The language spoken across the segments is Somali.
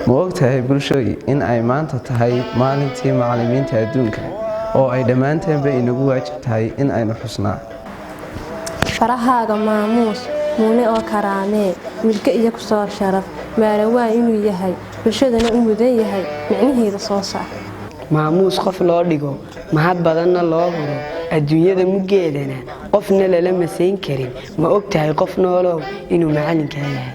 ma ogtahay bulshooy in ay maanta tahay maalintii macallimiinta adduunka oo ay dhammaanteenba inagu waajib tahay in aynu xusnaa farahaaga maamuus muune oo karaamee wilka iyo ku soo sharaf maarawaa inuu yahay bulshadana u mudan yahay micnaheeda soo saar maamuus qof loo dhigo mahad badanna loo huro adduunyada muggeedana qofna lala masayn karin ma ogtahay qof noolow inuu macallinkaa yahay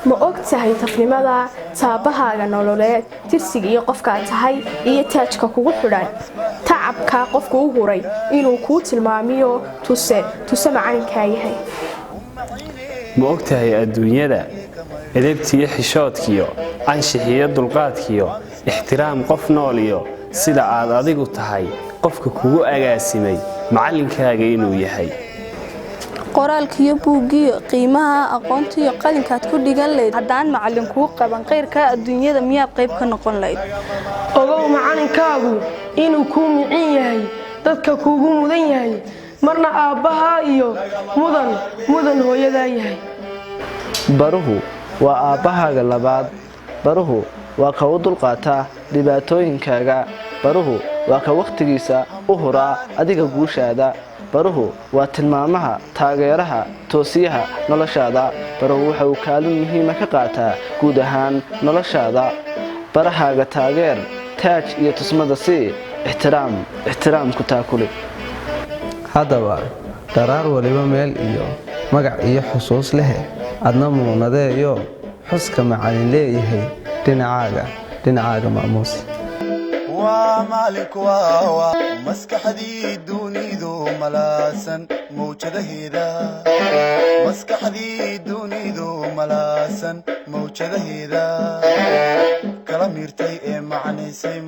ma ogtahay tafnimada taabahaaga nololeed tirsiga iyo qofkaa tahay iyo taajka kugu xidhan tacabkaa qofku u huray inuu kuu tilmaamiyo tuse macallinkaa yahay ma ogtahay adduunyada edebtiyo xishoodkiyo anshixiyo dulqaadkiyo ixtiraam qof nool iyo sida aad adigu tahay qofka kugu agaasimay macallinkaaga inuu yahay qoraalkiyo buugiyo qiimaha aqoontiyo qalinkaad ku dhigan lahayd haddaan macallin kuu qaban qayrka adduunyada miyaad qayb ka noqon lahayd ogow macallinkaagu inuu kuu micin yahay dadka kuugu mudan yahay marna aabbahaa iyo mudan hooyadaa yahay baruhu waa aabbahaaga labaad baruhu waa ka u dulqaataa dhibaatooyinkaaga baruhu waa ka wakhtigiisa u huraa adiga guushaada baruhu waa tilmaamaha taageeraha toosiyaha noloshaada baruhu waxa uu kaalin muhiima ka qaataa guud ahaan noloshaada barahaaga taageer taaj iyo tusmada sii ixtiraam ku taakuli haddaba daraar waliba meel iyo magac iyo xusuus leh adna muunadeeyo xuska macallin leeyahay dhinacaaga maamuus maskaxdii dunidu malaasan mawjadaheeda kala miirtay ee macnaysay